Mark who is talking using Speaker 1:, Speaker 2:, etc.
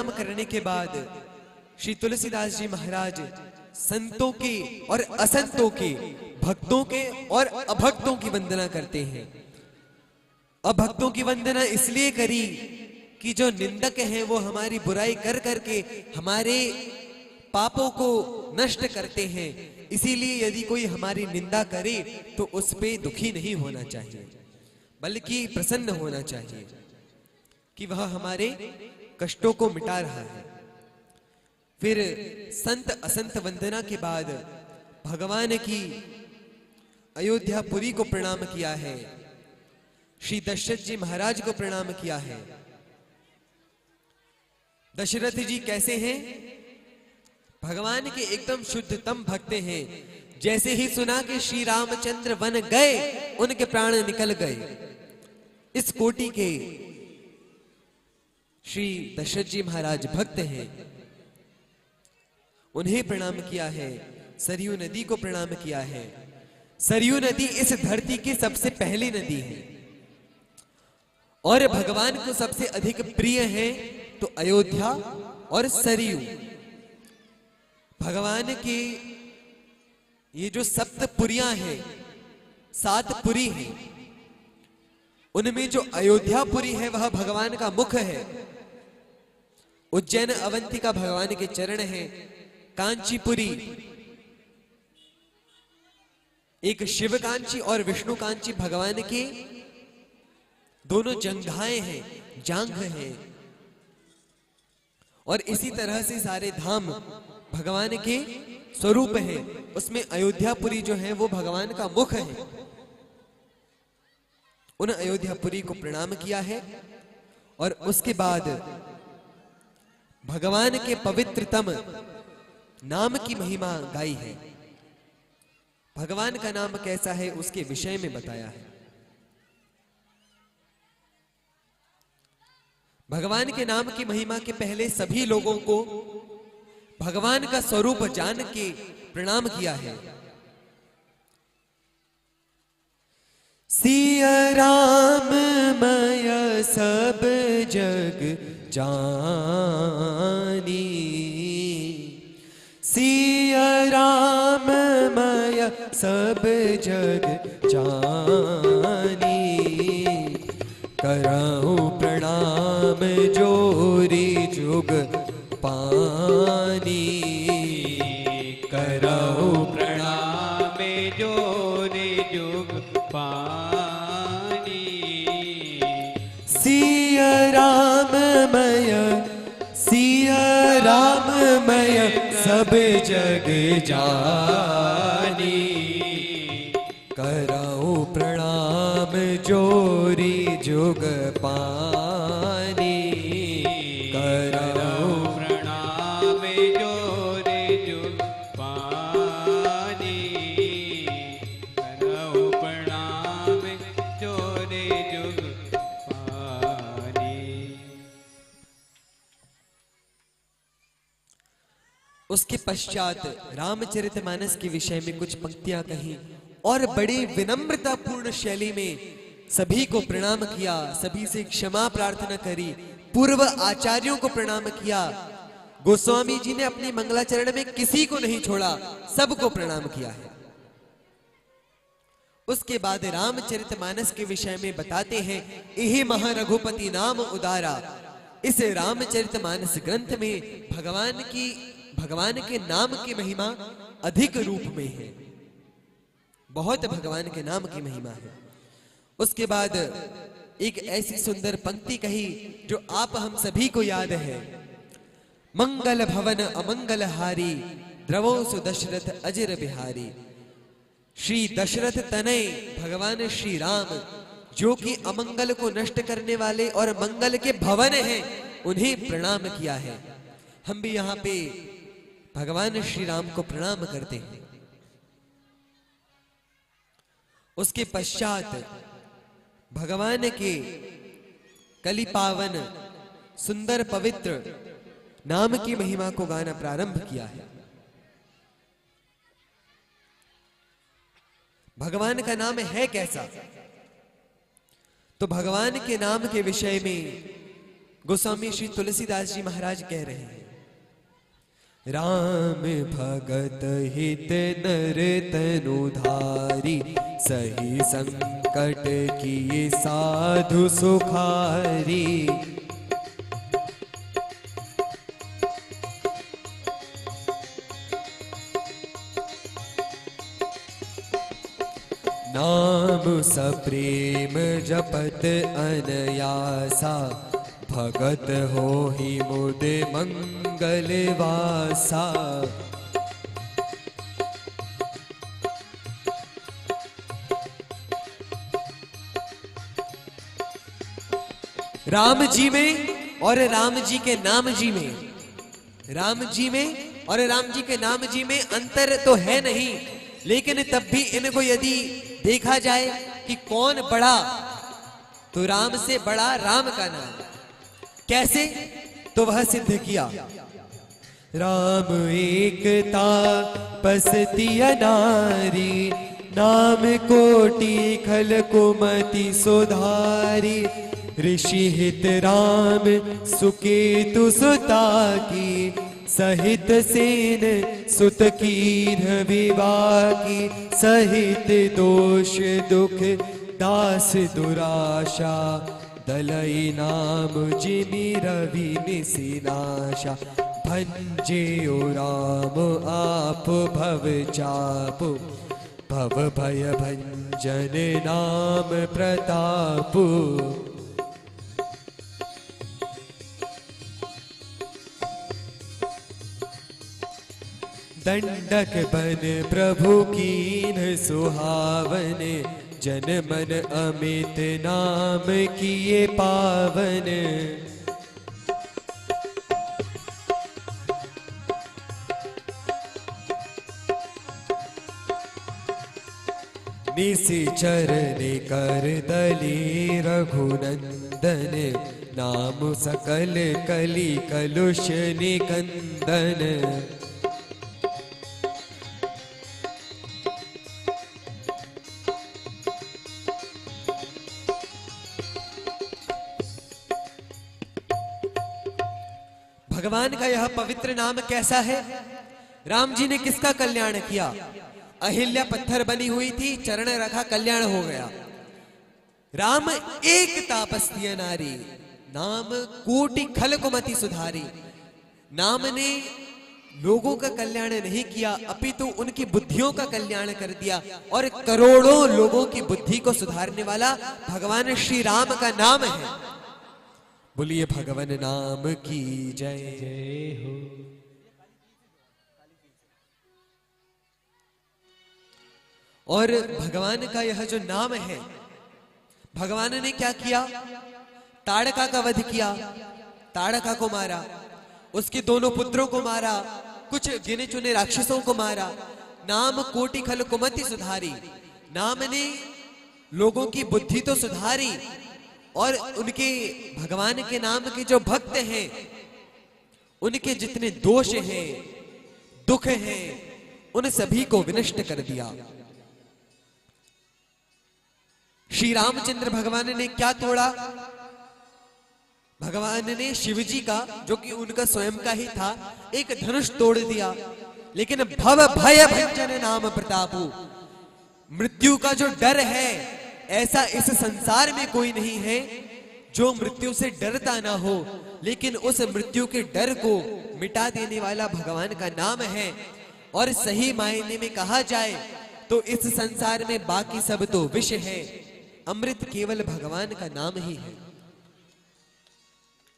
Speaker 1: प्रणाम करने के बाद श्री तुलसीदास जी महाराज संतों के और असंतों के, भक्तों के और अभक्तों की वंदना करते हैं। अभक्तों की वंदना इसलिए करी कि जो निंदक हैं वो हमारी बुराई कर करके हमारे पापों को नष्ट करते हैं। इसीलिए यदि कोई हमारी निंदा करे तो उस पे दुखी नहीं होना चाहिए, बल्कि प्रसन्न होना चाहिए कि वह हमारे कष्टों को मिटा रहा है। फिर संत असंत वंदना के बाद भगवान की अयोध्यापुरी को प्रणाम किया है, श्री दशरथ जी महाराज को प्रणाम किया है। दशरथ जी कैसे हैं? भगवान के एकदम शुद्धतम भक्त हैं। जैसे ही सुना कि श्री रामचंद्र वन गए, उनके प्राण निकल गए। इस कोटि के श्री दशरथ जी महाराज भक्त हैं, उन्हें प्रणाम किया है। सरयू नदी को प्रणाम किया है। सरयू नदी इस धरती की सबसे पहली नदी है और भगवान को सबसे अधिक प्रिय है तो अयोध्या और सरयू। भगवान के ये जो सप्तपुरियां हैं, 7 पुरी हैं, उनमें जो अयोध्यापुरी है वह भगवान का मुख है। उज्जैन अवंतिका भगवान के चरण हैं। कांचीपुरी, एक शिव कांची और विष्णु कांची भगवान के दोनों जंघाएं हैं, जांघ हैं। और इसी तरह से सारे धाम भगवान के स्वरूप हैं। उसमें अयोध्यापुरी जो है वो भगवान का मुख है। उन अयोध्यापुरी को प्रणाम किया है और उसके बाद भगवान के पवित्रतम नाम की महिमा गाई है। भगवान का नाम कैसा है उसके विषय में बताया है। भगवान के नाम की महिमा के पहले सभी लोगों को भगवान का स्वरूप जान के प्रणाम किया है। सिया राम मय सब जग जानी, सिया राम मय सब जग जानी, करहु प्रणाम जोरी जुग पानी,
Speaker 2: करहु प्रणाम जोरी जुग पानी।
Speaker 1: सिया राममय, सिया राममय सब जग जानी, करहु प्रणाम जोरी जुग पानी, करहु
Speaker 2: प्रणाम जोरी जुग पानी, करहु प्रणाम जोरी जुग पानी।
Speaker 1: उसके पश्चात रामचरितमानस के विषय में कुछ पंक्तियां कही और बड़ी विनम्रतापूर्ण शैली में सभी को प्रणाम किया, सभी से क्षमा प्रार्थना करी, पूर्व आचार्यों को प्रणाम किया। गोस्वामी जी ने अपने मंगलाचरण में किसी को नहीं छोड़ा, सबको प्रणाम किया है। उसके बाद रामचरितमानस के विषय में बताते हैं, यही महारघुपति नाम उदारा। इस रामचरितमानस ग्रंथ में भगवान के नाम की महिमा अधिक रूप में है, बहुत भगवान के नाम की महिमा है। उसके बाद एक ऐसी सुंदर पंक्ति कही जो आप हम सभी को याद है। मंगल भवन अमंगल हारी, द्रवो सुदशरथ अजर बिहारी। श्री दशरथ तनय भगवान श्री राम जो कि अमंगल को नष्ट करने वाले और मंगल के भवन हैं, उन्हें प्रणाम किया है। हम भी यहाँ पे भगवान श्री राम को प्रणाम करते हैं। उसके पश्चात भगवान के कलि पावन सुंदर पवित्र नाम की महिमा को गाना प्रारंभ किया है। भगवान का नाम है कैसा? तो भगवान के नाम के विषय में गोस्वामी श्री तुलसीदास जी महाराज कह रहे हैं, राम भगत हित नर तनुधारी, सही संकट किए साधु सुखारी। नाम सप्रेम जपत अनयासा, भगत हो ही मुद मंगल वासा। राम जी में और राम जी के नाम जी में, राम जी में और राम जी के नाम जी में अंतर तो है नहीं, लेकिन तब भी इनको यदि देखा जाए कि कौन बड़ा, तो राम से बड़ा राम का नाम। कैसे? तो वह सिद्ध किया, राम एकता पसती नारी, नाम कोटि खल कुमति सुधारी। ऋषि हित राम सुकेतु सुता की, सहित सेन सुत कीन विवाह की। सहित दोष दुख दास दुराशा, दलई नाम जिमि रवि निसिनाशा। भंजे ओ राम आप भव चाप, भव भय भंजन नाम प्रताप। दंडक बन प्रभु कीन सुहावन, जन मन अमित नाम किए पावन। निशिचर कर दली रघुनंदन, नाम सकल कली कलुष निकंदन। भगवान का यह पवित्र नाम कैसा है? राम जी ने किसका कल्याण किया? अहिल्या पत्थर बनी हुई थी, चरण रखा, कल्याण हो गया। राम एक तापस्तीय नारी, नाम कोटि खल कुमति सुधारी। नाम ने लोगों का कल्याण नहीं किया, अपितु उनकी बुद्धियों का कल्याण कर दिया, और करोड़ों लोगों की बुद्धि को सुधारने वाला भगवान श्री राम का नाम है। बोलिए भगवान नाम की जय जय हो। और भगवान का यह जो नाम है, भगवान ने क्या किया? ताड़का का वध किया, ताड़का को मारा, उसके दोनों पुत्रों को मारा, कुछ गिने चुने राक्षसों को मारा। नाम कोटि खल कुमति सुधारी, नाम ने लोगों की बुद्धि तो सुधारी, और उनके भगवान के नाम के जो भक्त हैं, उनके जितने दोष हैं, दुख हैं, उन सभी को विनष्ट कर दिया। श्री रामचंद्र भगवान ने क्या तोड़ा? भगवान ने शिव जी का, जो कि उनका स्वयं का ही था, एक धनुष तोड़ दिया। लेकिन भव भय भंजन नाम प्रतापु, मृत्यु का जो डर है, ऐसा इस संसार में कोई नहीं है जो मृत्यु से डरता ना हो, लेकिन उस मृत्यु के डर को मिटा देने वाला भगवान का नाम है। और सही मायने में कहा जाए तो इस संसार में बाकी सब तो विष है, अमृत केवल भगवान का नाम ही है।